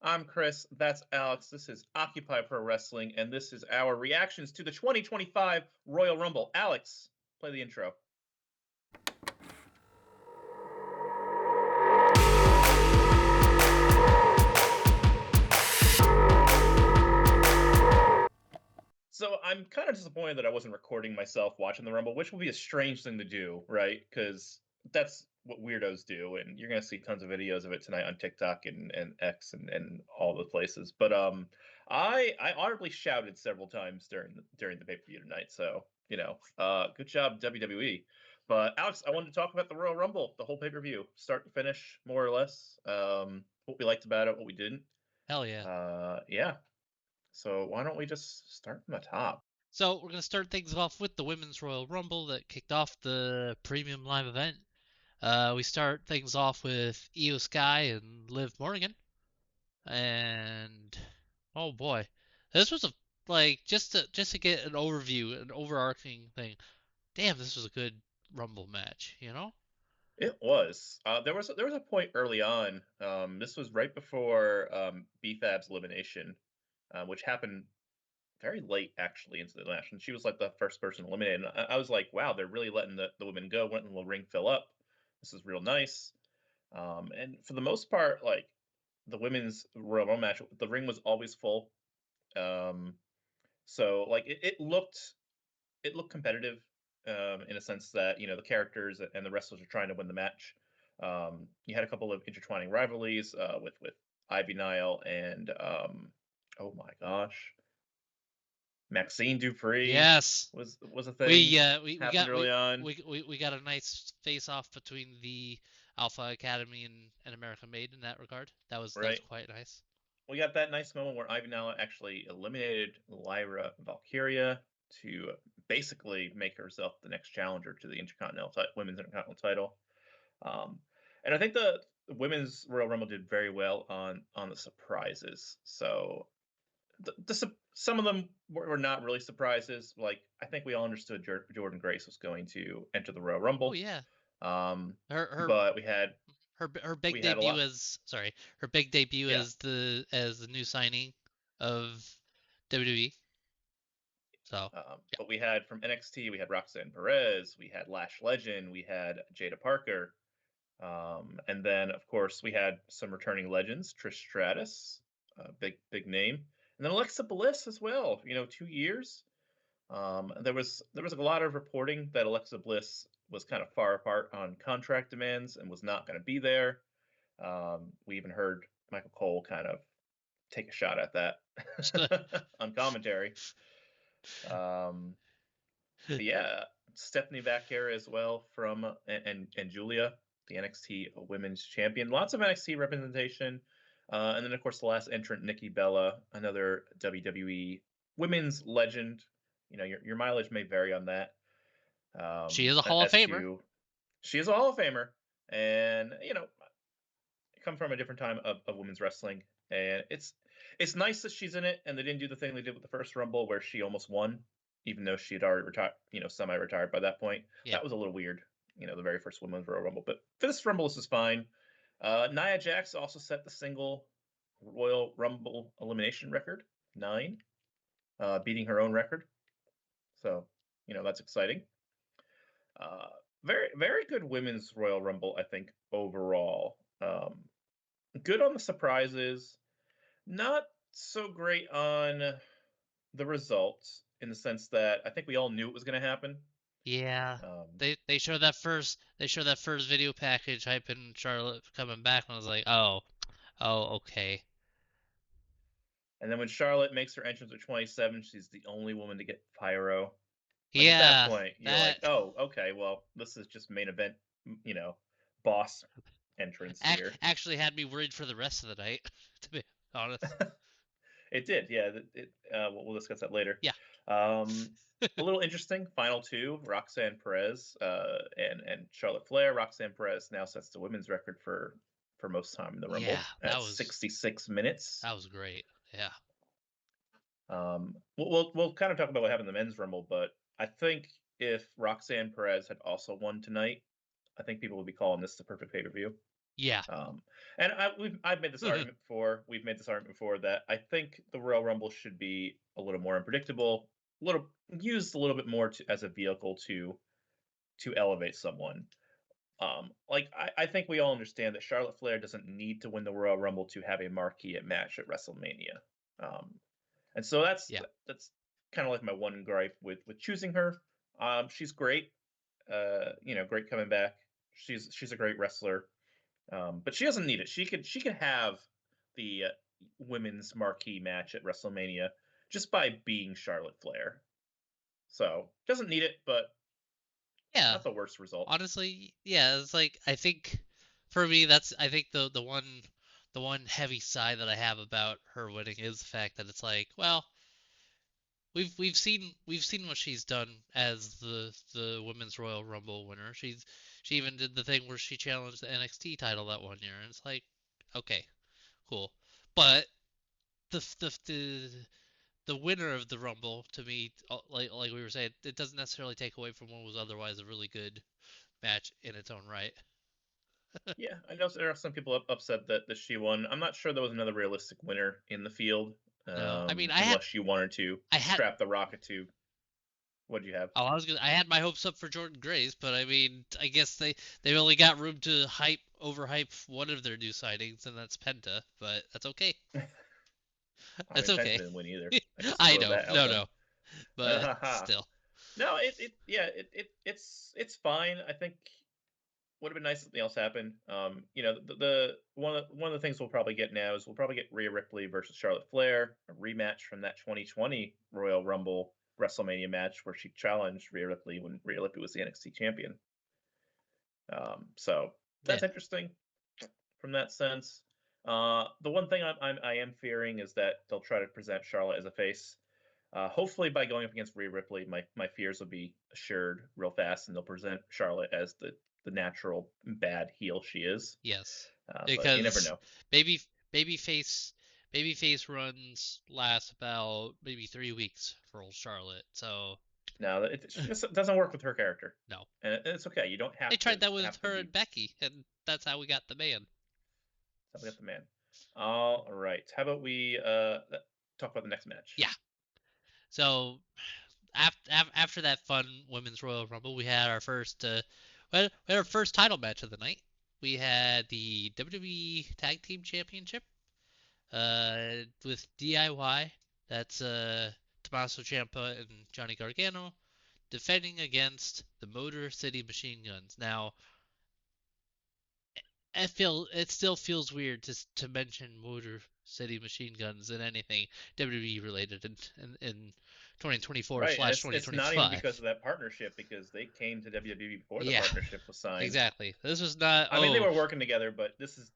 I'm Chris. That's Alex. This is Occupy Pro Wrestling, and this is our reactions to the 2025 Royal Rumble. Alex, play the intro. So I'm kind of disappointed that I wasn't recording myself watching the Rumble, which would be a strange thing to do, right? Because that's what weirdos do, and you're gonna see tons of videos of it tonight on TikTok and X and all the places. But I audibly shouted several times during the pay-per-view tonight, so good job WWE. But Alex, I wanted to talk about the Royal Rumble, the whole pay-per-view, start to finish, more or less. What we liked about it, what we didn't. Hell yeah. Yeah. So why don't we just start from the top? So we're gonna start things off with the Women's Royal Rumble that kicked off the premium live event. We start things off with Io Sky and Liv Morgan, and oh boy, this was a just to get an overview, an overarching thing. Damn, this was a good Rumble match, you know? It was. There was a point early on. This was right before BFAB's elimination, which happened very late actually into the match, and she was like the first person eliminated. And I was like, wow, they're really letting the women go, letting the ring fill up. This is real nice. And for the most part, like the women's Royal Rumble match, the ring was always full. Um, so like it looked competitive in a sense that the characters and the wrestlers are trying to win the match. You had a couple of intertwining rivalries with Ivy Nile and oh my gosh, Maxine Dupree Yes. was a We thing uh we, we happened got early we, on. we got a nice face off between the Alpha Academy and American Made in that regard. That was Right, quite nice. we got that nice moment where Ivy Nile actually eliminated Lyra Valkyria to basically make herself the next challenger to the women's intercontinental title. Um, and I think the women's Royal Rumble did very well on the surprises. So some of them were not really surprises. Like I think we all understood Jordan Grace was going to enter the Royal Oh Rumble, yeah. um, Her her but her big we had a debut lot. as sorry, her big debut Yeah, as the new signing of WWE. So, yeah. but we had from NXT, we had Roxanne Perez, we had Lash Legend, we had Jada Parker, and then of course we had some returning legends, Trish Stratus, big name, and then Alexa Bliss as well. 2 years. There was a lot of reporting that Alexa Bliss was kind of far apart on contract demands and was not going to be there. We even heard Michael Cole kind of take a shot at that on commentary. Um, but yeah, Stephanie Vaquera as well from and Julia, the NXT Women's Champion. Lots of NXT representation. And then of course the last entrant, Nikki Bella, another WWE Women's legend. Your mileage may vary on that. She is a Hall of As Famer. to she is a Hall of Famer, and come from a different time of women's wrestling, and it's nice that she's in it, and they didn't do the thing they did with the first Rumble where she almost won, even though she had already retired, semi-retired by that point. Yeah. That was a little weird, the very first women's Royal Rumble. But for this Rumble, this is fine. Nia Jax also set the single Royal Rumble elimination record, 9, beating her own record. So that's exciting. Uh, very good women's Royal Rumble, I think overall. Good on the surprises, not so great on the results in the sense that I think we all knew it was going to happen. Yeah. Um, They showed that first video package hyping Charlotte coming back and I was like, "Oh, okay." and then when Charlotte makes her entrance at 27, she's the only woman to get pyro. Like at that Yeah, point, you're like, that oh, okay, well, this is just main event, you know, boss entrance here. actually had me worried for the rest of the night, to be honest. It did, yeah. We'll discuss that later. Yeah. Um, a little interesting. Final two: Roxanne Perez and Charlotte Flair. Roxanne Perez now sets the women's record for most time in the Yeah, Rumble that at was 66 minutes. that was great. Yeah. We'll kind of talk about what happened in the men's Rumble, but I think if Roxanne Perez had also won tonight, I think people would be calling this the perfect pay per view. Yeah. Um, and I've made this argument before. We've made this argument before that I think the Royal Rumble should be a little more unpredictable, a little used a little bit more as a vehicle to elevate someone. Like I think we all understand that Charlotte Flair doesn't need to win the Royal Rumble to have a marquee match at WrestleMania. Um, and so Yeah. that's kind of like my one gripe with choosing her. She's great. Great coming back. She's a great wrestler. But she doesn't need it. She could have the women's marquee match at WrestleMania just by being Charlotte Flair. So doesn't need it, but Yeah. not the worst result. Honestly, yeah, it's like I think for me that's I think the one heavy side that I have about her winning is the fact that it's like, well, we've seen what she's done as the women's Royal Rumble winner. She even did the thing where she challenged the NXT title that one year, and it's like, okay, cool. But the winner of the Rumble to me, like we were saying, it doesn't necessarily take away from what was otherwise a really good match in its own right. Yeah, I know there are some people upset that she won. I'm not sure there was another realistic winner in the field, No, I mean unless you wanted to I had strap the rocket to. What do you have? I had my hopes up for Jordan Grace, but I mean I guess they only got room to overhype one of their new sightings, and that's Penta, but that's okay. I That's mean, Penta okay. didn't win either. I just I throw know, that out no, there. no, but still, No, it's fine. I think would have been nice if something else happened. The one of the things we'll probably get now is we'll probably get Rhea Ripley versus Charlotte Flair, a rematch from that 2020 Royal Rumble WrestleMania match where she challenged Rhea Ripley when Rhea Ripley was the NXT champion. So yeah, that's interesting from that sense. The one thing I am fearing is that they'll try to present Charlotte as a face. Hopefully, by going up against Rhea Ripley, my fears will be assured real fast, and they'll present Charlotte as the natural bad heel she is. yes, But you never because know. baby babyface babyface runs last about maybe 3 weeks for old Charlotte, so No, she just doesn't work with her character, no. and it's okay. You don't They have tried to that with have to her be and Becky, and that's how we got the man. something at the man. All right. How about we talk about the next match? Yeah. So after that fun women's Royal Rumble, we had our first title match of the night. We had the WWE Tag Team Championship with DIY. That's Tommaso Ciampa and Johnny Gargano defending against the Motor City Machine Guns. Now, it still feels weird to mention Motor City Machine Guns in anything WWE related in 2024 Right, and slash it's not even because 2025. of that partnership because they came to WWE before the Yeah, partnership was signed. exactly. This was not. I mean, they Oh were working together, but this is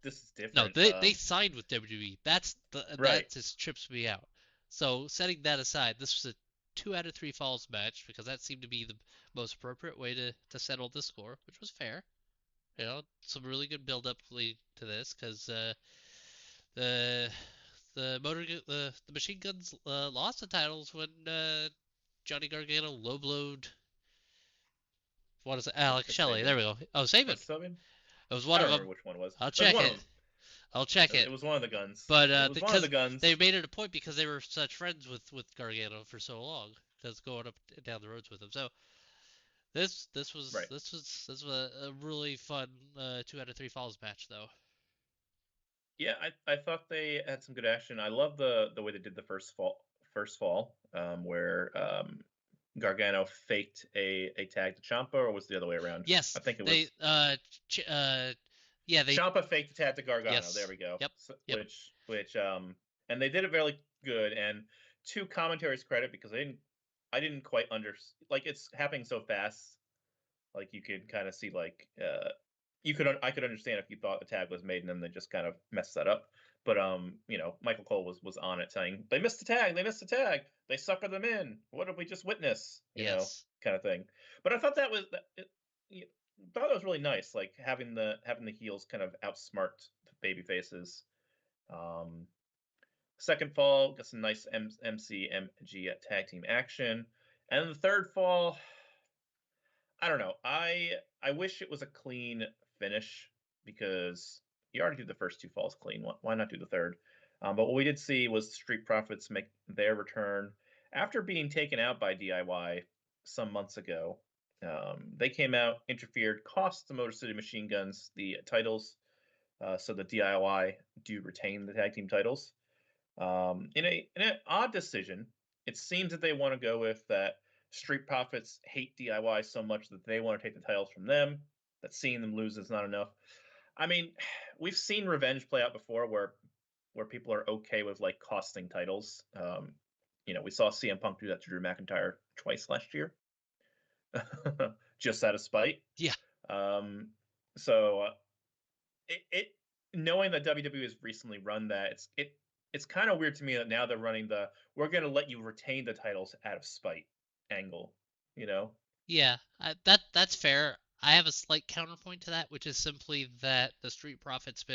no, different. they signed with WWE. Right. That just trips me out. So setting that aside, this was a 2 out of 3 falls match because that seemed to be the most appropriate way to settle the score, which was fair. Some really good build up to this because the the Machine Guns lost the titles when Johnny Gargano low blowed. What is it? Alex Shelley. There Saban. we go. Oh, Saban. Was it Saban? It was I one don't of remember them. which one it was. I'll It was check one of it. them. I'll check It it. was one of the guns. But It was one of the because they guns. made it a point because they were such friends with Gargano for so long, because going up and down the roads with him. So Right. this was a really fun 2 out of 3 falls match though. Yeah, I thought they had some good action. I love the way they did the first fall, where Gargano faked a tag to Ciampa, or was it the other way around? I Yes, think it they was ch- yeah they Ciampa faked a tag to Gargano. There yes we go. yep So, yep and they did it very good. And to commentary's credit, because I didn't quite like it's happening so fast. Like you could kind of see like I could understand if you thought the tag was made and then they just kind of messed that up. But Michael Cole was on it saying they missed the tag, they sucker them in. What did we just witness? yes Kind of thing. But I thought that was thought that was really nice, like having the heels kind of outsmart the baby faces. Um, Second fall got some nice MCMG tag team action, and the third fall, I don't know. I wish it was a clean finish because you already did the first 2 falls clean. Why not do the third? But what we did see was Street Profits make their return after being taken out by DIY some months ago. They came out, interfered, cost the Motor City Machine Guns the titles, so the DIY do retain the tag team titles. In an odd decision, it seems that they want to go with that Street Profits hate DIY so much that they want to take the titles from them. That seeing them lose is not enough. I mean, we've seen revenge play out before where people are okay with like costing titles. We saw CM Punk do that to Drew McIntyre twice last year, just out of spite. Yeah. Um, so it knowing that WWE has recently run that, it's kind of weird to me that now they're running the we're going to let you retain the titles out of spite angle. You know, Yeah, that's fair. I have a slight counterpoint to that, which is simply that the Street Profits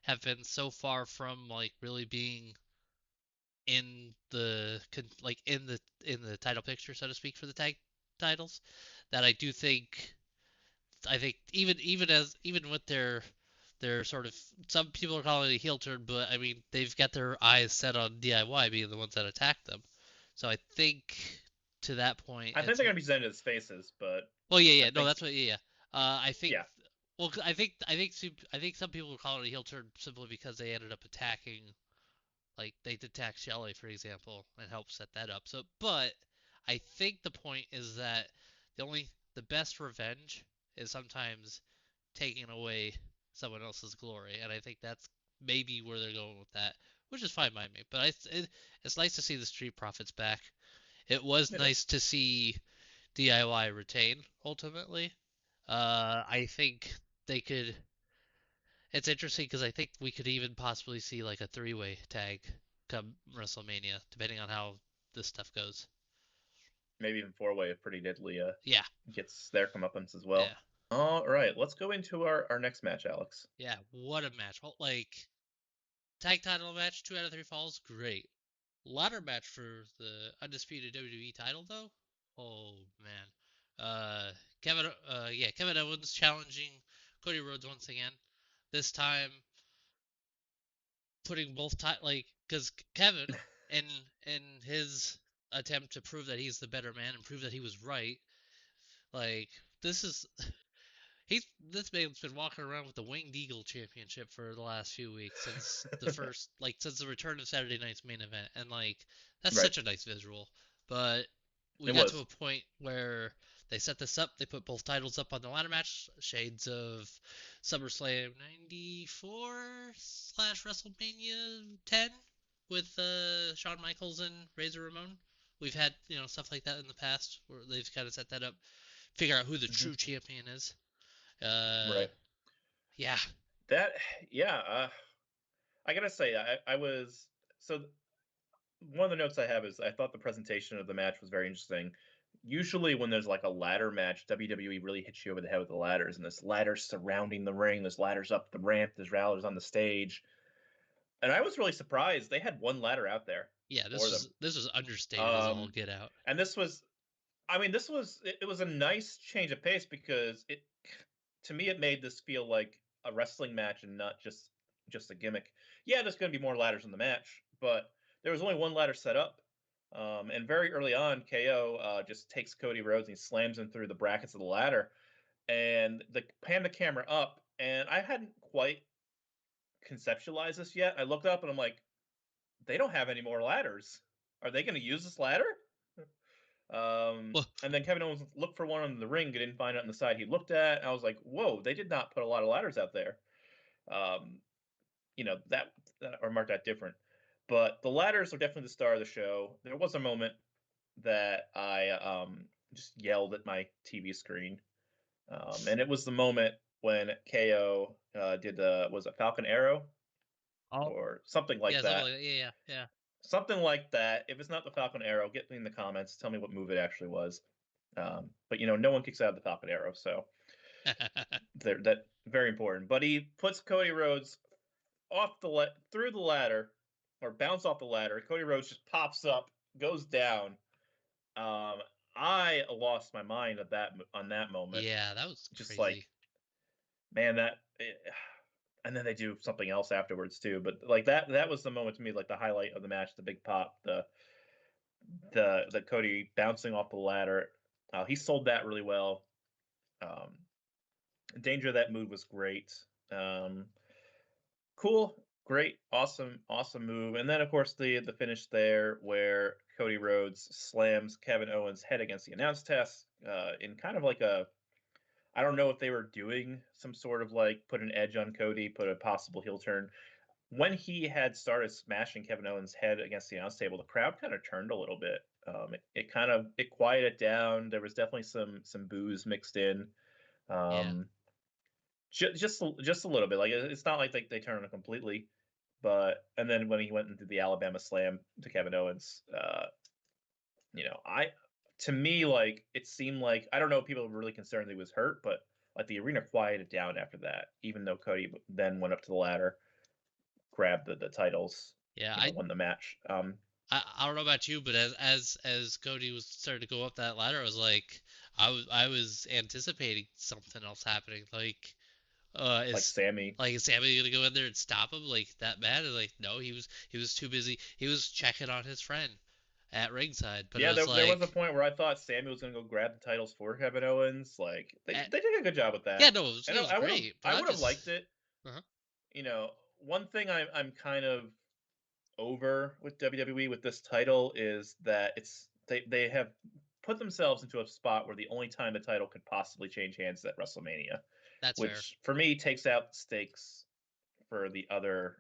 have been so far from like really being in the in the title picture, so to speak, for the tag titles, that I think even with their sort of, some people are calling it a heel turn, but I mean they've got their eyes set on DIY being the ones that attack them. So I think to that point I think it's they're going to be presented as faces, but well, yeah, I yeah, no, think that's what, yeah, yeah. I think, yeah, well, I think some people would call it a heel turn simply because they ended up attacking, like they did attack Shelley, for example, and helped set that up. So, but I think the point is that the best revenge is sometimes taking away someone else's glory, and I think that's maybe where they're going with that, which is fine by me. But it's nice to see the Street Profits back. It was it nice is. to see DIY retain ultimately. I think they could. It's interesting because I think we could even possibly see like a three-way tag come WrestleMania, depending on how this stuff goes. Maybe even 4-way if Pretty Deadly Yeah, gets their comeuppance as yeah, well. All right, let's go into our next match, Alex. yeah. What a match! Like tag title match, 2 out of 3 falls, great. Ladder match for the undisputed WWE title though. Oh man. Kevin Owens challenging Cody Rhodes once again. This time putting both like, because Kevin, in his attempt to prove that he's the better man and prove that he was right, like this is this man's been walking around with the Winged Eagle Championship for the last few weeks since since the return of Saturday Night's main event, and like that's Right, such a nice visual. But we it got to was. a point where they set this up. They put both titles up on the ladder match, shades of SummerSlam '94 slash WrestleMania 10 with Shawn Michaels and Razor Ramon. We've had stuff like that in the past where they've kind of set that up, figure out who the Hmm. true champion is. Uh, Right. yeah, That yeah. I gotta say, I was so one of the notes I have is I thought the presentation of the match was very interesting. Usually, when there's like a ladder match, WWE really hits you over the head with the ladders, and there's ladders surrounding the ring. There's ladders up the ramp. There's ladders on the stage, and I was really surprised they had one ladder out there yeah. for them. This was understated as all Um, get out. and this was, I mean, it was a nice change of pace because it, to me, it made this feel like a wrestling match and not just a gimmick. Yeah, there's going to be more ladders in the match, but there was only one ladder set up. And very early on, KO just takes Cody Rhodes and he slams him through the brackets of the ladder. And the pan the camera up, and I hadn't quite conceptualized this yet. I looked up and I'm like, they don't have any more ladders. Are they going to use this ladder? Well, And then Kevin Owens looked for one on the ring, didn't find it on the side he looked at. I was like, whoa, they did not put a lot of ladders out there. Um, that or mark that different. But the ladders are definitely the star of the show. There was a moment that I just yelled at my TV screen, and it was the moment when KO did the was a Falcon Arrow oh, or something like yeah, something that. like that. Yeah, yeah, Something like that. If it's not the Falcon Arrow, get me in the comments. Tell me what move it actually was. But no one kicks out of the Falcon Arrow, so yeah. that very important. But he puts Cody Rhodes off through the ladder or bounce off the ladder. Cody Rhodes just pops up, goes down. Um, I lost my mind at that on that moment. Yeah, that was Just like, crazy. man, and then they do something else afterwards too. But like that was the moment to me, like the highlight of the match, the big pop, the Cody bouncing off the ladder. He sold that really well. Um, Danger, that move was great. Um, cool, great, awesome move. And then of course the finish there where Cody Rhodes slams Kevin Owens' head against the announce test in kind of like a, I don't know if they were doing some sort of like put an edge on Cody, put a possible heel turn. When he had started smashing Kevin Owens' head against the announce table, the crowd kind of turned a little bit. It kind of it quieted down. There was definitely some booze mixed in. Yeah. Um, just a little bit. Like it's not like they turned on it completely, but and then when he went into the Alabama Slam to Kevin Owens, I to me like it seemed like I don't know if people were really concerned that he was hurt, but like the arena quieted down after that. Even though Cody then went up to the ladder, grabbed the titles, Yeah, I won the match. I don't know about you, but as Cody was starting to go up that ladder, I was like, I was anticipating something else happening. Like Is Sammy. is Sammy gonna go in there and stop him like that bad? And like, no, he was too busy. He was checking on his friend at ringside. But it Yeah, was there was a like, point where I thought Sammy was going to go grab the titles for Kevin Owens. Like eh, they did a good job with yeah, that, no, and it was great. But I I'm would have just, liked it. uh One thing I'm kind of over with WWE with this title is that they have put themselves into a spot where the only time the title could possibly change hands is at WrestleMania, that's fair. which for me takes out the stakes for the other,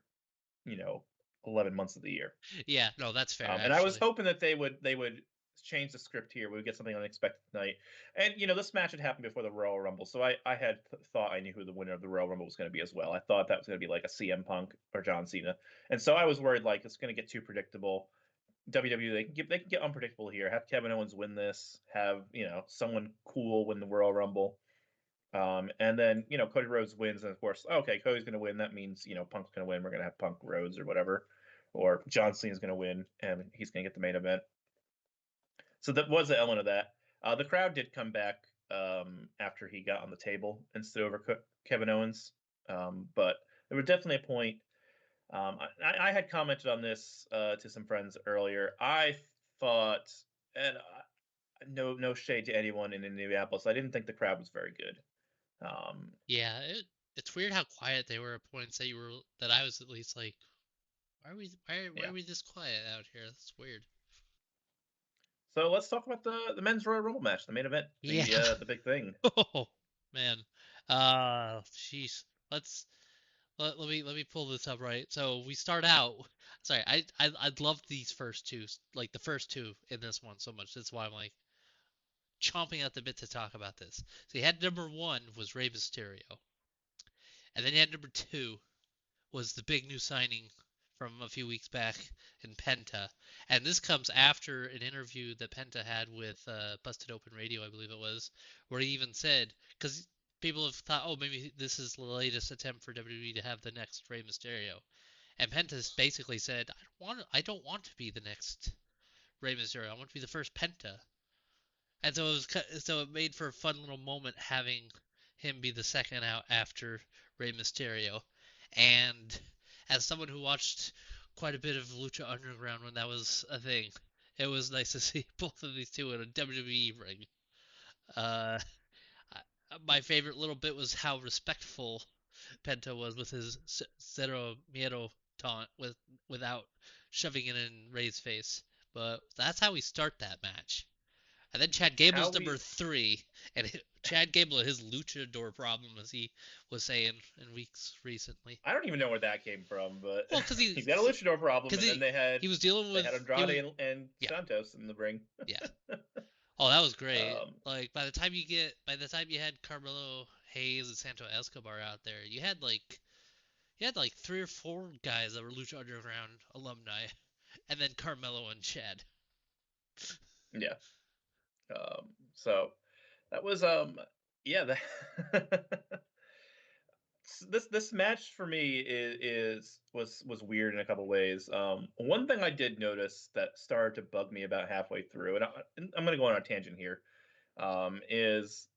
you know, 11 months of the year. Yeah, no, that's fair And I was actually. hoping that they would change the script here. We would get something unexpected tonight. And this match had happened before the Royal Rumble, so I had thought I knew who the winner of the Royal Rumble was going to be as well. I thought that was going to be like a CM Punk or John Cena, and so I was worried like it's going to get too predictable. WWE they can get unpredictable here. Have Kevin Owens win this. Have someone cool win the Royal Rumble. And then Cody Rhodes wins, and of course, okay, Cody's going to win. That means Punk's going to win. We're going to have Punk Rhodes or whatever, or John Cena's going to win, and he's going to get the main event. So that was an element of that. The crowd did come back after he got on the table and stood over Kevin Owens, but there was definitely a point. I had commented on this to some friends earlier. I thought, and no shade to anyone in Indianapolis, I didn't think the crowd was very good. Um, Yeah, it's weird how quiet they were at points that I was at least like, why are yeah. we this quiet out here? That's weird. So let's talk about the men's Royal Rumble match, the main event, Yeah. the big thing. Oh man. Jeez. Let me pull this up right. So we start out. Sorry, I love these first two, like the first two in this one so much. That's why I'm like chomping at the bit to talk about this. So you had number one was Rey Mysterio, and then you had number two was the big new signing from a few weeks back in Penta. And this comes after an interview that Penta had with Busted Open Radio, I believe it was, where he even said, because people have thought, oh, maybe this is the latest attempt for WWE to have the next Rey Mysterio. And Penta basically said, I don't want to be the next Rey Mysterio. I want to be the first Penta. And so it made for a fun little moment having him be the second out after Rey Mysterio. And as someone who watched quite a bit of Lucha Underground when that was a thing, it was nice to see both of these two in a WWE ring. Uh, my favorite little bit was how respectful Penta was with his Cero Miedo taunt without shoving it in Rey's face. But that's how we start that match. And then Chad How Gable's number we three, and Chad Gable and his luchador problem, as he was saying in weeks recently. I don't even know where that came from, but Well, because he's got a luchador problem, because and then he was dealing they had with he Andrade was and yeah, Santos in the ring. yeah. Oh, that was great. Um, Like by the time you had Carmelo Hayes and Santo Escobar out there, you had like three or four guys that were Lucha Underground alumni, and then Carmelo and Chad. yeah. So that was yeah. This match for me was weird in a couple ways. One thing I did notice that started to bug me about halfway through, and I'm going to go on a tangent here, is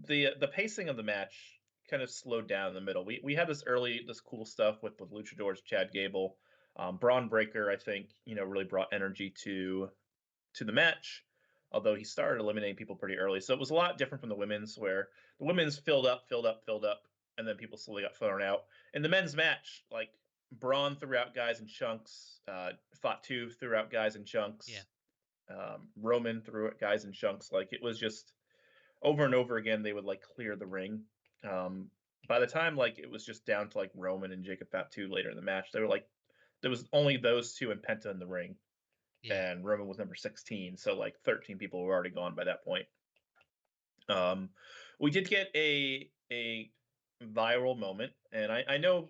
the pacing of the match. kind of slowed down in the middle. We had this cool stuff with Luchadors, Chad Gable, Braun Breaker. I think really brought energy to the match. Although he started eliminating people pretty early, so it was a lot different from the women's, where the women's filled up, and then people slowly got thrown out. In the men's match, like Braun threw out guys in chunks, Fatu threw out guys in Yeah. chunks, Roman threw out guys in chunks. Like it was just over and over again. They would like clear the ring. By the time like it was just down to like Roman and Jacob Fatu later in the match, they were like there was only those two and Penta in the ring, Yeah. and Roman was number 16, so like 13 people were already gone by that point. We did get a viral moment, and I know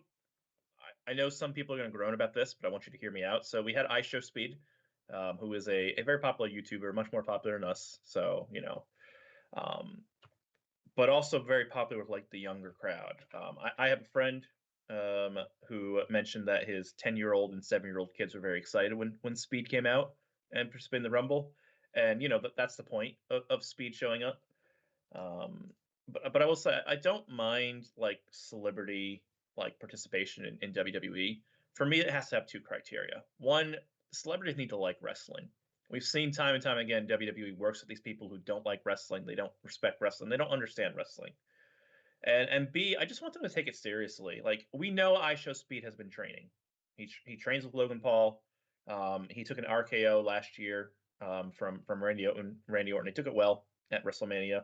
some people are going to groan about this, but I want you to hear me out. So we had IShowSpeed, who is a very popular YouTuber, much more popular than us. So um, but also very popular with like the younger crowd. I have a friend who mentioned that his 10-year-old and 7-year-old kids were very excited when Speed came out and participated in the Rumble, and that's the point of Speed showing up. But I will say I don't mind like celebrity like participation in WWE. For me, it has to have two criteria. One, celebrities need to like wrestling. We've seen time and time again WWE works with these people who don't like wrestling, they don't respect wrestling, they don't understand wrestling. And B, I just want them to take it seriously. Like we know IShowSpeed has been training. He trains with Logan Paul. He took an RKO last year from Randy Orton. He took it well at WrestleMania.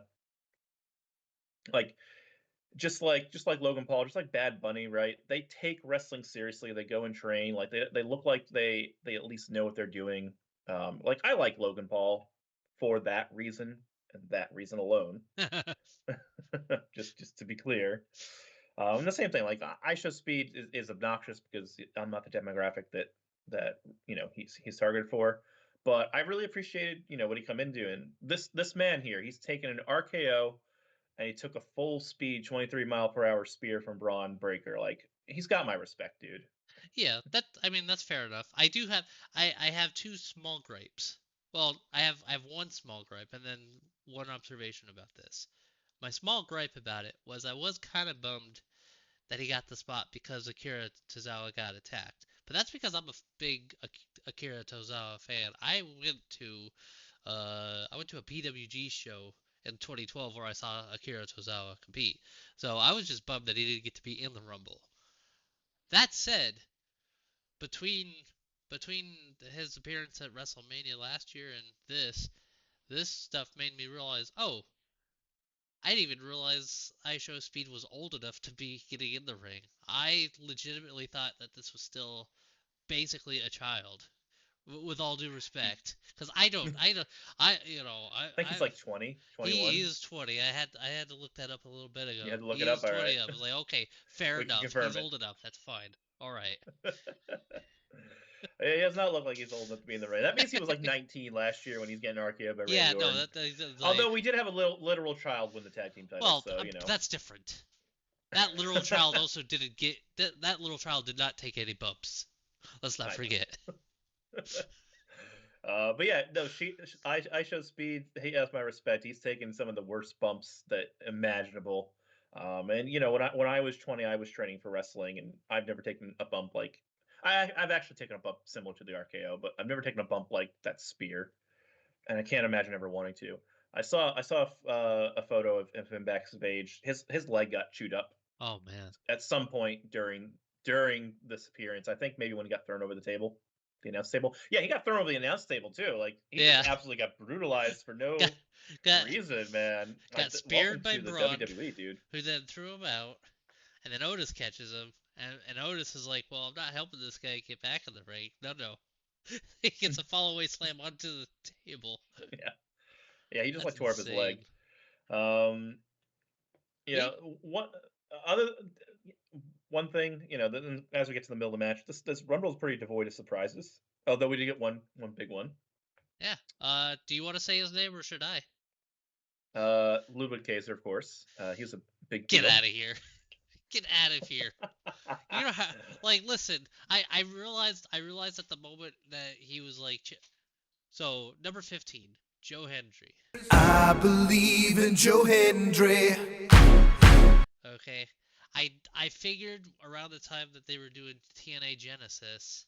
Like just like Logan Paul, just like Bad Bunny, right? They take wrestling seriously. They go and train. Like they look like they at least know what they're doing. Like I like Logan Paul for that reason and that reason alone. just to be clear. And the same thing, like IShowSpeed is obnoxious because I'm not the demographic that he's targeted for. But I really appreciated what he come into, and this man here, he's taken an RKO and he took a full speed 23-mile-per-hour spear from Braun Breaker. Like he's got my respect, dude. Yeah, that's fair enough. I have two small gripes. Well, I have one small gripe and then one observation about this. My small gripe about it was I was kind of bummed that he got the spot because Akira Tozawa got attacked. But that's because I'm a big Akira Tozawa fan. I went to a PWG show in 2012 where I saw Akira Tozawa compete. So I was just bummed that he didn't get to be in the Rumble. That said, between his appearance at WrestleMania last year and this stuff made me realize, oh, I didn't even realize IShowSpeed was old enough to be getting in the ring. I legitimately thought that this was still basically a child, with all due respect, because I don't, I think he's like 20, 21. He is 20. I had to look that up a little bit ago. You had to look He it up, is all 20. right. I was like, okay, fair We can enough. confirm He's it. old enough. That's fine. All right. He does not look like he's old enough to be in the ring. That means he was like 19 last year when he's getting RKO by Randy Yeah, no, Orton. that's like, Although we did have a literal child win the tag team title, well, so that's different. That literal child also didn't get that little child did not take any bumps. Let's not forget. But yeah, no, IShowSpeed. He has my respect. He's taken some of the worst bumps that imaginable. And when I was 20, I was training for wrestling, and I've never taken a bump like I've actually taken a bump similar to the RKO, but I've never taken a bump like that spear, and I can't imagine ever wanting to. I saw a photo of him backstage. His leg got chewed up. Oh man! At some point during this appearance, I think maybe when he got thrown over the table, the announce table. Yeah, he got thrown over the announce table too. Like he just absolutely got brutalized for no reason, man. Got speared by the Braun, WWE, dude. Who then threw him out, and then Otis catches him, and Otis is like, "Well, I'm not helping this guy get back in the ring." No. He gets a fall-away slam onto the table. Yeah, he just That's tore up his leg. One thing, as we get to the middle of the match, this Rumble is pretty devoid of surprises. Although we did get one big one. Yeah. Do you want to say his name or should I? Ludwig Kaiser, of course. He's a big deal. Get out of here. Get out of here. You know how, listen, I realized at the moment that he was like, so number 15, Joe Hendry. I believe in Joe Hendry. Okay, I figured around the time that they were doing TNA Genesis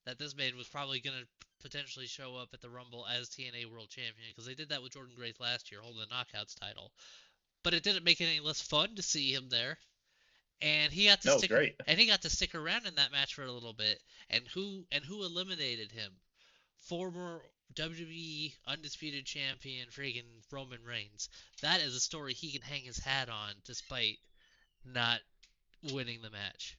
that this man was probably gonna potentially show up at the Rumble as TNA World Champion because they did that with Jordan Grace last year, holding the Knockouts title. But it didn't make it any less fun to see him there, and No, it was great. he got to stick around in that match for a little bit. And who eliminated him? Former WWE Undisputed Champion, friggin' Roman Reigns. That is a story he can hang his hat on, despite not winning the match.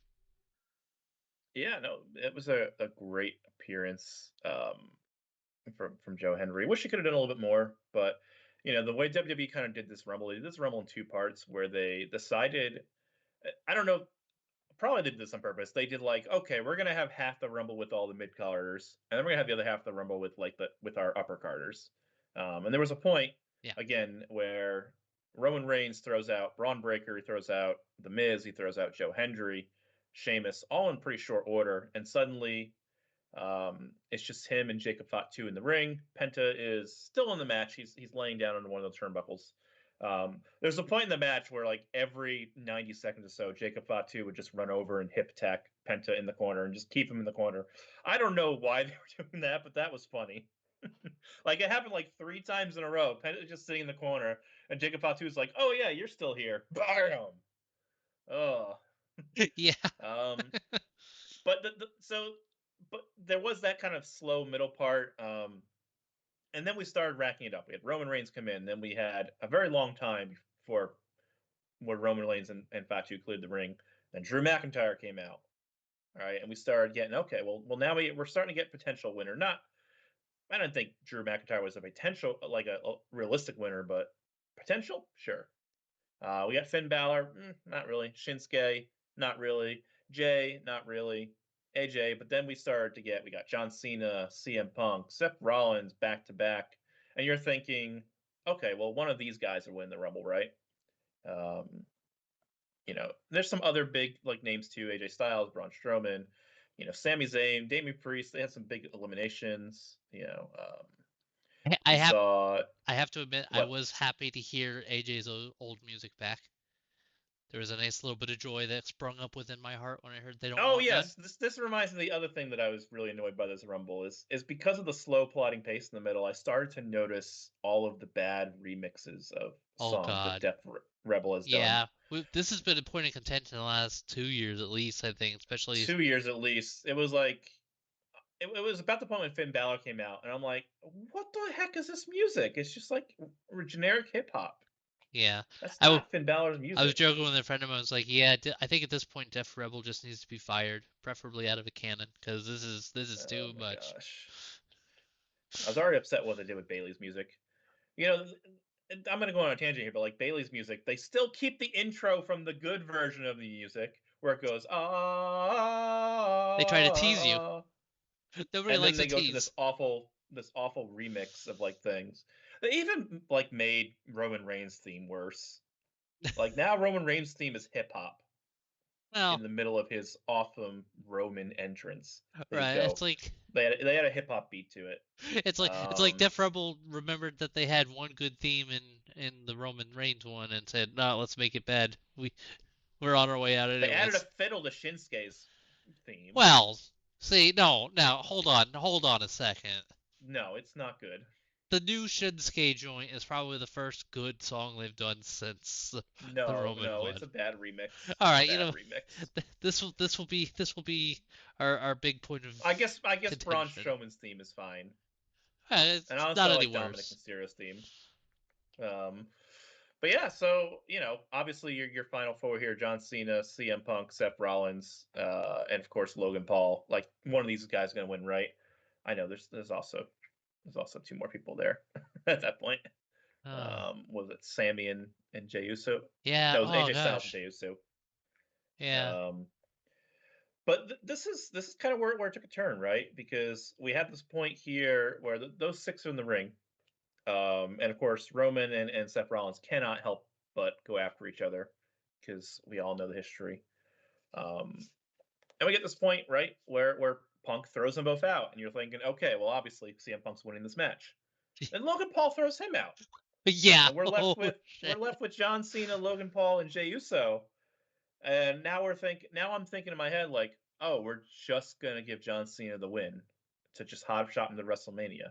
Yeah, no, it was a great appearance from Joe Henry. Wish he could have done a little bit more, but the way WWE kind of did this Rumble, they did this Rumble in two parts where they decided. I don't know, probably did this on purpose. They did like, okay, we're gonna have half the Rumble with all the mid carders, and then we're gonna have the other half of the Rumble with like the with our upper carders. And there was a point Yeah. again where Roman Reigns throws out Braun Breaker, he throws out The Miz, he throws out Joe Hendry, Sheamus, all in pretty short order, and suddenly it's just him and Jacob Fatu in the ring. Penta is still in the match. He's laying down on one of the turnbuckles. There's a point in the match where like every 90 seconds or so, Jacob Fatu would just run over and hip attack Penta in the corner and just keep him in the corner. I don't know why they were doing that, but that was funny. Like it happened like three times in a row. Penta just sitting in the corner, and Jacob Fatu's like, "Oh yeah, you're still here." Bam. Oh. Yeah. Um. But but there was that kind of slow middle part. And then we started racking it up. We had Roman Reigns come in. Then we had a very long time before where Roman Reigns and Fatu cleared the ring. Then Drew McIntyre came out. All right, and we started getting okay. Well, now we're starting to get potential winner. Not, I don't think Drew McIntyre was a potential like a realistic winner, but potential, sure. We got Finn Balor, not really. Shinsuke, not really. Jay, not really. AJ, but then we got John Cena, CM Punk, Seth Rollins back to back, and you're thinking, okay, well, one of these guys will win the Rumble, right? Um, there's some other big like names too: AJ Styles, Braun Strowman, Sami Zayn, Damian Priest. They had some big eliminations. I We have saw I have to admit I what was happy to hear AJ's old music back. There was a nice little bit of joy that sprung up within my heart when I heard they don't Oh want none. yes, this reminds me of the other thing that I was really annoyed by this Rumble is because of the slow plotting pace in the middle. I started to notice all of the bad remixes of Oh songs that God. Rebel has done. Yeah. This has been a point of contention the last 2 years at least, I think, especially. 2 years at least. It was like it was about the point when Finn Balor came out, and I'm like, what the heck is this music? It's just like generic hip hop. Yeah. That's I, w- not Finn Balor's I was music. joking with a friend of mine. I was like, "Yeah, I think at this point, Def Rebel just needs to be fired, preferably out of a cannon, because this is Oh too my much." gosh, I was already upset with what they did with Bailey's music. You know, I'm gonna go on a tangent here, but like Bailey's music, they still keep the intro from the good version of the music where it goes They try to tease you. ah, Nobody and then likes a they go to tease. this awful remix of like things. They even like made Roman Reigns theme worse. Like now Roman Reigns theme is hip hop Well, in the middle of his awesome Roman entrance that he'd right? go. They had a hip hop beat to it. It's like Def Rebel remembered that they had one good theme in the Roman Reigns one and said, "No, let's make it bad. We're on our way out They added a anyways." fiddle to Shinsuke's theme. Well, see, no, now hold on a second. No, it's not good. The new Shinsuke joint is probably the first good song they've done since the No, Roman no, one. it's a bad remix. All It's a right, bad remix. this will be our big point of I guess Braun contention. Strowman's theme is fine, and It's honestly, not I any like Dominic worse. Mysterio's theme. Um, but yeah, so obviously your final four here: John Cena, CM Punk, Seth Rollins, and of course Logan Paul. Like one of these guys is gonna win, right? I know there's also two more people there at that point. Oh, Was it Sammy and Jey Uso? yeah. No, it was Oh AJ Styles and gosh. Jey Uso. Yeah. Um, but this is kind of where it took a turn, right? Because we had this point here where those six are in the ring, and of course Roman and Seth Rollins cannot help but go after each other because we all know the history. Um, and we get this point right where Punk throws them both out, and you're thinking, okay, well obviously CM Punk's winning this match. Then Logan Paul throws him out. Yeah. And we're Oh left with we're shit. left with John Cena, Logan Paul, and Jey Uso. And now I'm thinking in my head like, oh, we're just gonna give John Cena the win to just hot shot into WrestleMania,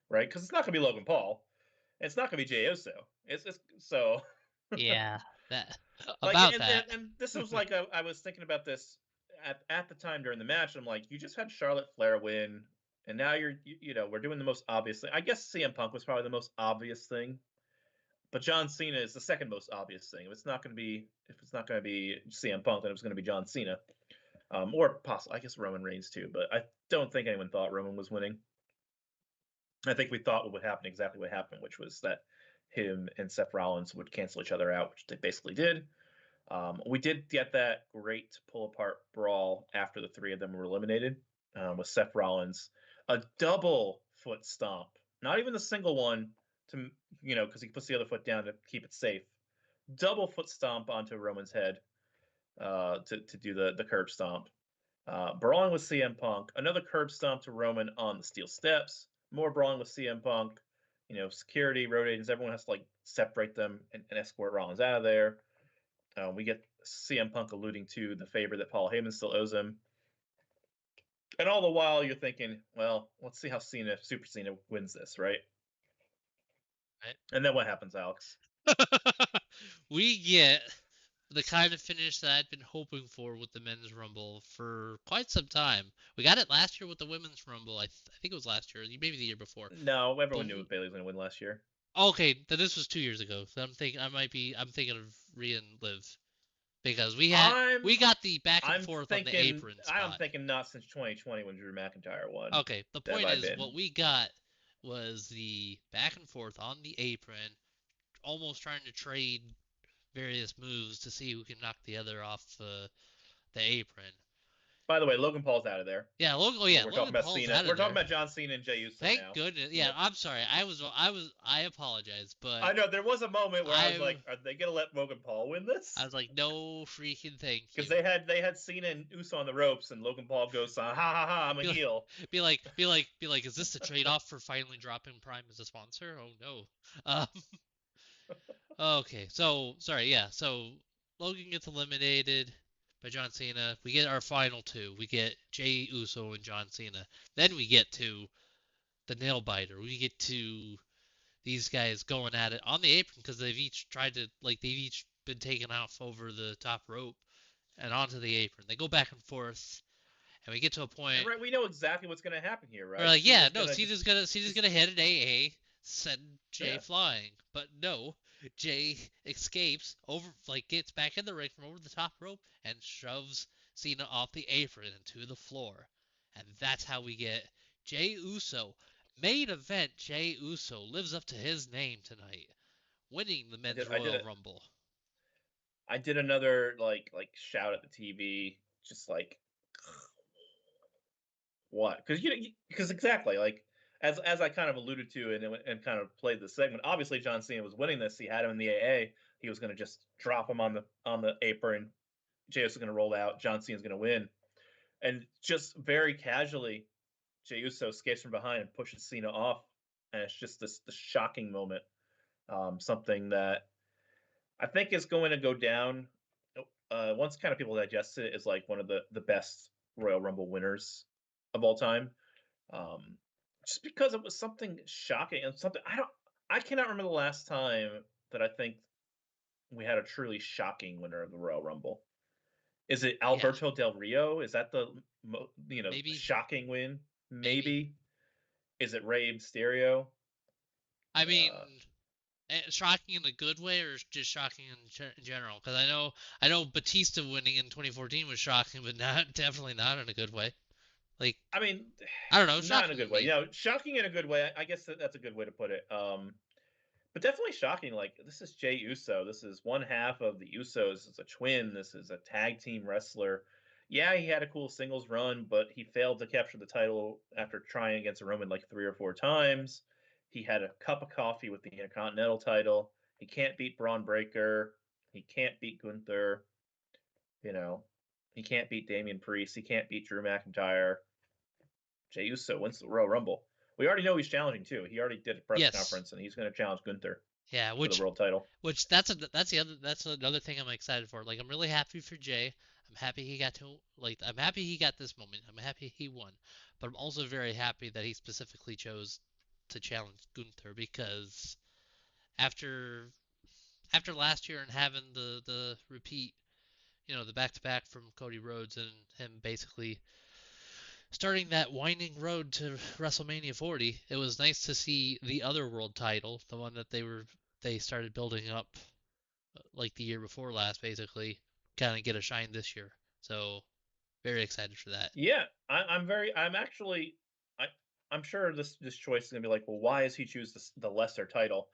right? Because it's not gonna be Logan Paul. It's not gonna be Jey Uso. It's so Yeah. That like, about that. and this was like I was thinking about this at the time during the match. I'm like, you just had Charlotte Flair win, and now you know we're doing the most obvious thing. I guess CM Punk was probably the most obvious thing, but John Cena is the second most obvious thing. If it's not going to be CM Punk, then it was going to be John Cena, or possibly I guess Roman Reigns too. But I don't think anyone thought Roman was winning. I think we thought what would happen exactly what happened, which was that him and Seth Rollins would cancel each other out, which they basically did. We did get that great pull apart brawl after the three of them were eliminated, with Seth Rollins, a double foot stomp, not even the single one to because he puts the other foot down to keep it safe. Double foot stomp onto Roman's head, to do the curb stomp. Brawling with CM Punk, another curb stomp to Roman on the steel steps. More brawling with CM Punk. Security, road agents, everyone has to like separate them and escort Rollins out of there. We get CM Punk alluding to the favor that Paul Heyman still owes him. And all the while, you're thinking, well, let's see how Super Cena wins this, right? Right. And then what happens, Alex? We get the kind of finish that I'd been hoping for with the men's rumble for quite some time. We got it last year with the women's rumble. I think it was last year, maybe the year before. No, everyone But knew Bailey was going to win last year. okay, then this was 2 years ago. So I'm thinking of Rhea and Liv because we I'm got the back and I'm forth on the thinking apron I'm spot. thinking not since 2020 when Drew McIntyre won Okay, the have point I is what been. we got was the back and forth on the apron, almost trying to trade various moves to see who can knock the other off the apron. By the way, Logan Paul's out of there. Yeah, Logan. Oh When yeah, we're talking Logan about Paul's Cena. out of We're talking there. about John Cena and Jey Uso Thank now. goodness. Yeah, Yep. I'm sorry. I apologize, but I know there was a moment where I was I like, "Are they gonna let Logan Paul win I this?" was like, no freaking thank Because you. they had Cena and Uso on the ropes, and Logan Paul goes, "Ha ha ha! I'm a Be like, heel." be like, is this the trade off for finally dropping Prime as a sponsor? Oh no. Um, okay, so sorry, yeah. So Logan gets eliminated by John Cena. We get our final two. We get Jey Uso and John Cena. Then we get to the nail biter. We get to these guys going at it on the apron because they've each been taken off over the top rope and onto the apron. They go back and forth, and we get to a And point right, we know exactly what's gonna happen here, where right? like, yeah, Cena's no, gonna Cena's just gonna hit an AA, send Jay yeah. flying, but no, Jay escapes over, like gets back in the ring from over the top rope and shoves Cena off the apron into the floor, and that's how we get Jey Uso. Main event Jey Uso lives up to his name tonight, winning the I men's did I did Royal it. Rumble. I did another shout at the TV, just like what? Because because exactly like as I kind of alluded to and kind of played the segment. Obviously, John Cena was winning this. He had him in the AA. He was going to just drop him on the apron. Jey Uso going to roll out. John Cena's going to win, and just very casually, Jey Uso escapes from behind and pushes Cena off, and it's just this shocking moment. Something that I think is going to go down once kind of people digest it as like one of the best Royal Rumble winners of all time. Um, just because it was something shocking and something I cannot remember the last time that I think we had a truly shocking winner of the Royal Rumble. Is it Yeah, Alberto Del Rio? Is that the maybe, shocking win? maybe. Maybe. Is it Rey Mysterio? I mean, Uh, shocking in a good way or just shocking in general? Because I know Batista winning in 2014 was shocking, but not definitely not in a good way. Like I mean, I don't know, not in a shocking to good way. me. Shocking in a good way. I guess that's a good way to put it. But definitely shocking. Like this is Jey Uso. This is one half of the Usos. This is a twin. This is a tag team wrestler. Yeah, he had a cool singles run, but he failed to capture the title after trying against Roman like 3 or 4 times. He had a cup of coffee with the Intercontinental title. He can't beat Braun Breaker. He can't beat Gunther. You know, he can't beat Damian Priest. He can't beat Drew McIntyre. Jey Uso wins the Royal Rumble. We already know he's challenging too. He already did a press Yes, conference and he's going to challenge Gunther. Yeah, for the world title. which that's another thing I'm excited for. Like I'm really happy for Jay. I'm happy he got to I'm happy he got this moment. I'm happy he won. But I'm also very happy that he specifically chose to challenge Gunther because after after last year and having the repeat, the back to back from Cody Rhodes and him basically starting that winding road to WrestleMania 40, it was nice to see the other world title, the one that they started building up like the year before last, basically, kind of get a shine this year. So very excited for that. Yeah, I'm actually, I, I'm sure this choice is gonna be like, well, why is he choose the lesser title?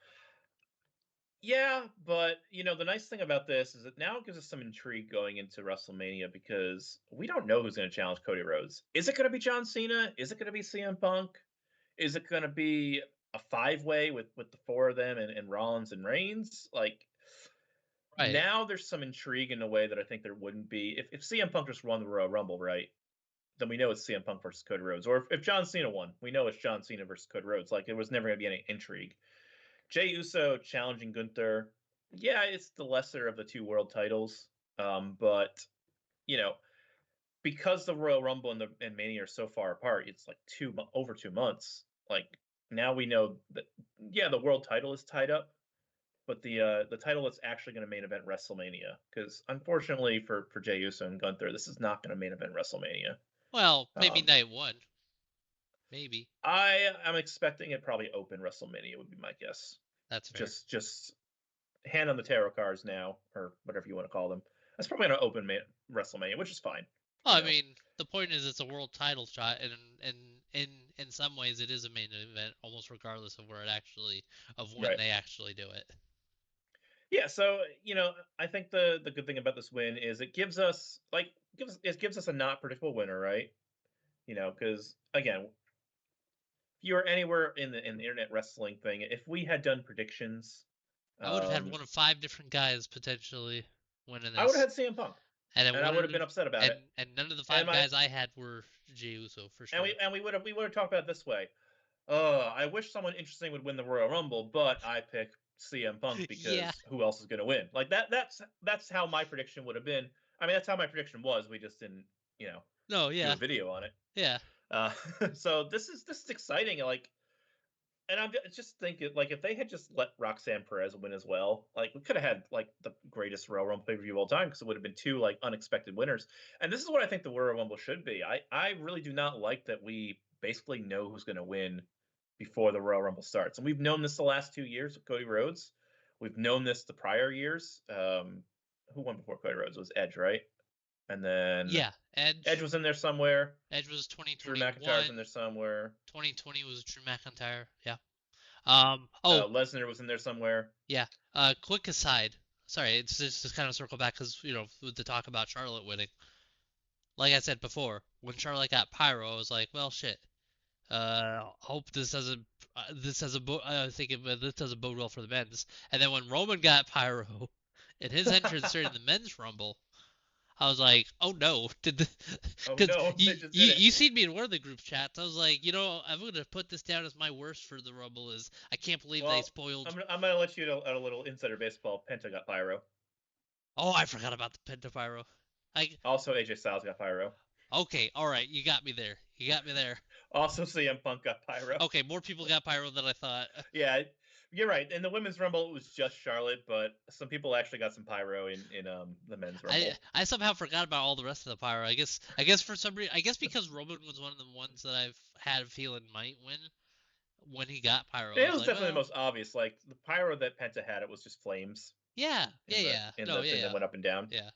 Yeah, but the nice thing about this is it now gives us some intrigue going into WrestleMania because we don't know who's going to challenge Cody Rhodes. Is it going to be John Cena? Is it going to be CM Punk? Is it going to be a five-way with the four of them and Rollins and Reigns? Like Right. now, there's some intrigue in a way that I think there wouldn't be if CM Punk just won the Royal Rumble, right? Then we know it's CM Punk versus Cody Rhodes. Or if John Cena won, we know it's John Cena versus Cody Rhodes. Like there was never going to be any intrigue. Jey Uso challenging Gunther. Yeah, it's the lesser of the two world titles. But you know, because the Royal Rumble and Mania are so far apart, it's like over 2 months. Like now we know that yeah, the world title is tied up, but the title that's actually going to main event WrestleMania. Because unfortunately for Jey Uso and Gunther, this is not going to main event WrestleMania. Well, maybe Um, night one. Maybe. I am expecting it probably open WrestleMania would be my guess. That's fair. Just hand on the tarot cards now, or whatever you want to call them. That's probably going to open WrestleMania, which is fine. Well, You I know, mean, the point is it's a world title shot, and in some ways it is a main event, almost regardless of when right? they actually do it. Yeah. So I think the good thing about this win is it gives us a not predictable winner, right? Because again, if you were anywhere in the internet wrestling thing, if we had done predictions, I would have had um, one of five different guys potentially winning I would have this, had CM Punk, and it and I would have wouldn't, been upset about it. and none of the And five my guys I had were Jey Uso for and sure. we would have talked about it this way. I wish someone interesting would win the Royal Rumble, but I pick CM Punk Yeah. because who else is going to win? Like that's how my prediction would have been. I mean, that's how my prediction was. We just didn't, you know, No. do a Yeah. video on it. Yeah. Uh, so this is exciting. Like, and I'm just thinking, like, if they had just let Roxanne Perez win as well, like, we could have had like the greatest Royal Rumble pay per view of all time because it would have been two like unexpected winners. And this is what I think the Royal Rumble should be. I really do not like that we basically know who's going to win before the Royal Rumble starts. And we've known this the last 2 years with Cody Rhodes. We've known this the prior years. Who won before Cody Rhodes? It was Edge, right? And then Yeah. Edge Edge. was in there somewhere. Edge was Drew McIntyre's in there 2021. somewhere. 2020 was Drew McIntyre. Yeah. Oh, Lesnar was in there somewhere. yeah. Quick aside. Sorry, it's just kind of circle back because with the talk about Charlotte winning. Like I said before, when Charlotte got Pyro, I was like, well, shit. Hope this doesn't. This has a. I think this doesn't bode well for the men's. And then when Roman got Pyro, in his entrance during the men's Rumble, I was like, oh no, Oh because no, you, they just did you it. you seen me in one of the group chats. I was like, I'm gonna put this down as my worst for the Rumble. Is I can't believe they Well, spoiled. I'm gonna let you know a little insider baseball. Penta got pyro. Oh, I forgot about the Penta Pyro. I Also, AJ Styles got pyro. Okay, all right, you got me there. You got me there. Also, CM Punk got pyro. Okay, more people got Pyro than I thought. Yeah, you're right. In the women's rumble, it was just Charlotte, but some people actually got some pyro in the men's I rumble. I somehow forgot about all the rest of the Pyro. I guess for some reason, I guess because Roman was one of the ones that I've had a feeling might win when he got Pyro. I It was was like, definitely the well, most obvious. Like the pyro that Penta had, it was just flames yeah, yeah, in the yeah. in No, the yeah, thing that yeah, went up and down. yeah.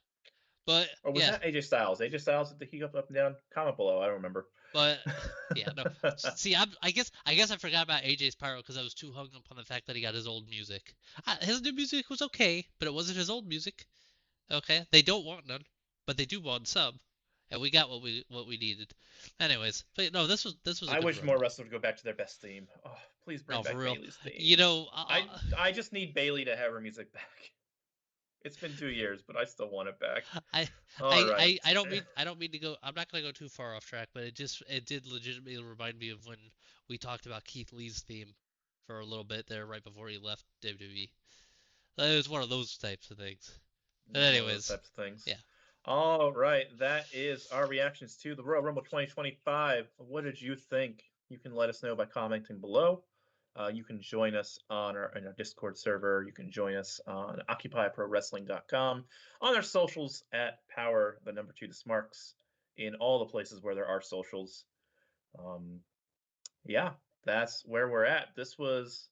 But Or was yeah, that AJ Styles? AJ Styles did he go up and down? Comment below. I don't remember. but yeah, no. See, I guess I forgot about AJ's Pyro because I was too hung up on the fact that he got his old music. His new music was okay, but it wasn't his old music. Okay, they don't want none, but they do want some, and we got what we needed. Anyways, but no, this was a I good wish more rumble. wrestlers would go back to their best theme. Oh, please bring No, for back real. Bailey's theme. You know, I just need Bailey to have her music back. It's been 2 years, but I still want it back. I, All I, right. I, I don't mean I don't mean to go. I'm not gonna go too far off track, but it did legitimately remind me of when we talked about Keith Lee's theme for a little bit there right before he left WWE. It was one of those types of things. But One of those anyways, types of things. yeah. All right, that is our reactions to the Royal Rumble 2025. What did you think? You can let us know by commenting below. You can join us on in our Discord server. You can join us on OccupyProWrestling.com, on our socials at Power, the number 2, the Smarks, in all the places where there are socials. Yeah, that's where we're at. This was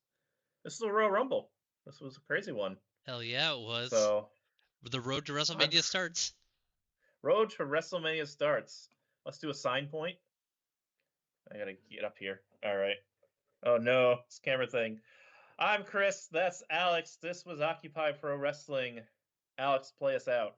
a Royal Rumble. This was a crazy one. Hell yeah, it was. So The road to I'm WrestleMania starts. road to WrestleMania starts. Let's do a sign point. I gotta get up here. All right. Oh no, it's camera thing. I'm Chris. That's Alex. This was Occupy Pro Wrestling. Alex, play us out.